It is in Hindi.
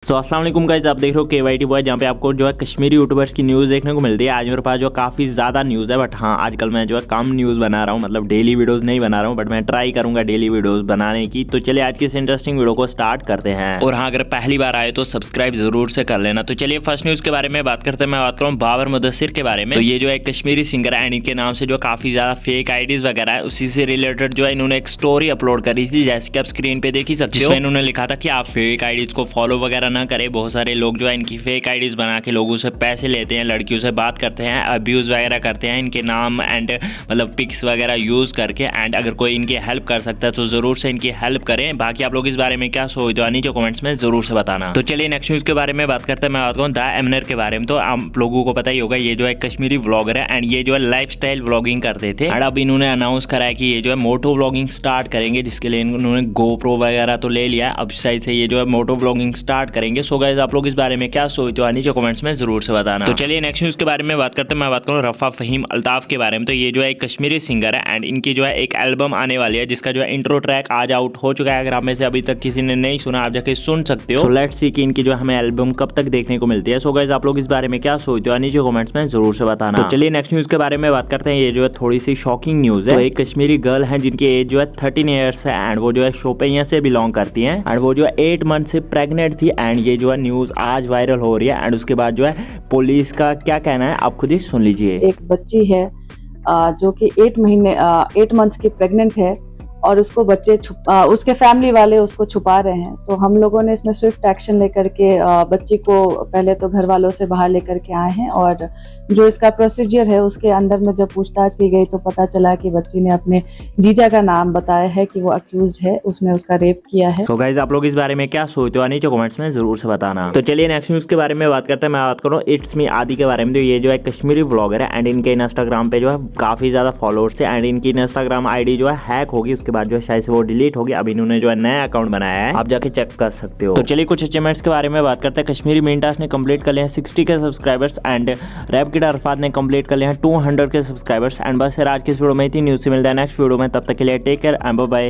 सो अस्सलाम वालेकुम गाइस, आप देख रहे हो KYT बॉय, जहाँ पे आपको जो है कश्मीरी यूट्यूबर्स की न्यूज़ देखने को मिलती है। आज मेरे पास जो काफ़ी ज़्यादा न्यूज़ है, बट हाँ आजकल मैं जो है कम न्यूज़ बना रहा हूँ, मतलब डेली वीडियोस नहीं बना रहा हूँ, बट मैं ट्राई करूँगा डेली वीडियोस बनाने की। तो चलिए आज की इस इंटरेस्टिंग वीडियो को स्टार्ट करते हैं। और हाँ, अगर पहली बार आए तो सब्सक्राइब जरूर से कर लेना। तो चलिए फर्स्ट न्यूज़ के बारे में बात करते हैं। मैं बात करूँ बाबर मुदस्सिर के बारे में। तो ये जो है कश्मीरी सिंगर है एंड इनके नाम से जो काफ़ी ज़्यादा फेक आईडीज वगैरह है, उसी से रिलेटेड जो है इन्होंने एक स्टोरी अपलोड करी थी, जैसे कि आप स्क्रीन पे देख ही सकते हो, जिसमें इन्होंने लिखा था कि आप फेक आईडीज को फॉलो वगैरह ना करें। बहुत सारे लोग जो है इनकी फेक आईडीज बना के लोगों से पैसे लेते हैं, लड़कियों से बात करते हैं, अब्यूज़ वगैरह करते हैं इनके नाम एंड मतलब पिक्स वगैरह यूज़ करके। एंड अगर कोई इनकी हेल्प कर सकता है तो ज़रूर से इनकी हेल्प करें। बाकी आप लोग इस बारे में क्या सोचते हो नीचे कमेंट्स में ज़रूर से बताना। तो चलिए नेक्स्ट न्यूज़ के बारे में बात करते हैं। मैं बात करूँ द एमनर के बारे में। तो आप लोगों को पता ही होगा, ये जो है कश्मीरी व्लॉगर है एंड ये जो है लाइफ स्टाइल व्लॉगिंग करते थे। एंड अब इन्होंने अनाउंस करा है कि ये जो है मोटो व्लॉगिंग स्टार्ट करेंगे, जिसके लिए इन्होंने GoPro वगैरह तो ले लिया है। अब शायद से ये जो है मोटो व्लॉगिंग स्टार्ट करेंगे। सो गाइस, आप लोग इस बारे में क्या सोचते हो नीचे कमेंट्स में जरूर से बताना। तो चलिए नेक्स्ट न्यूज़ के बारे में बात करते हैं। मैं बात करूँ रफ़ा फ़हीम अल्ताफ़ के बारे में। तो ये जो है एक कश्मीरी सिंगर है एंड इनकी जो है एक एल्बम आने वाली है, जिसका जो है इंट्रो ट्रैक आज आउट हो चुका है। अगर आप में से अभी तक किसी ने नहीं सुना, आप जाके सुन सकते हो। सो लेट्स सी कि इनकी जो हमें एल्बम कब तक देखने को मिलती है। सो गाइस, आप लोग इस बारे में क्या सोचते हो नीचे कमेंट्स में जरूर से बताना। तो चलिए नेक्स्ट न्यूज़ के बारे में बात करते हैं। ये जो है थोड़ी सी शॉकिंग न्यूज़ है। तो एक कश्मीरी गर्ल है जिनकी एज जो है 13 ईयर्स है एंड वो जो है शोपियां से बिलोंग करती हैं एंड वो जो है 8 मंथ से प्रेग्नेंट थी एंड ये जो है न्यूज़ आज वायरल हो रही है। एंड उसके बाद जो है पुलिस का क्या कहना है आप खुद ही सुन लीजिए। एक बच्ची है जो कि 8 मंथ्स की प्रेग्नेंट है और उसको उसके फैमिली वाले उसको छुपा रहे हैं। तो हम लोगों ने इसमें स्विफ्ट एक्शन लेकर के बच्ची को पहले तो घर वालों से बाहर लेकर के आए हैं और जो इसका प्रोसीजर है उसके अंदर में जब पूछताछ की गई तो पता चला कि बच्ची ने अपने जीजा का नाम बताया है कि वो अक्यूज्ड है, उसने उसका रेप किया है। तो गाइस, आप लोग इस बारे में क्या सोचते हो नीचे कमेंट्स में जरूर से बताना। तो चलिए नेक्स्ट न्यूज़ के बारे में बात करते हैं। मैं बात करूँ इट्स मी आदि के बारे में। तो ये जो है कश्मीरी व्लॉगर है एंड इनके इंस्टाग्राम पे जो है काफी ज्यादा फॉलोअर्स है एंड इनकी इंस्टाग्राम आईडी जो है हैक होगी, उसके बाद जो है शायद से वो डिलीट होगी। अब इन्होंने जो है नया अकाउंट बनाया है, आप जाके चेक कर सकते हो। तो चलिए कुछ अचीवमेंट्स के बारे में बात करते हैं। कश्मीरी मिंटास ने कंप्लीट कर लिया 60 के subscribers and rap kid Arfat ने कंप्लीट कर लिया 200 के सब्सक्राइबर्स। एंड बस आज की इस वीडियो में इतनी न्यूज़ से मिलता है नेक्स्ट वीडियो में। तब तक के लिए take care and bye bye.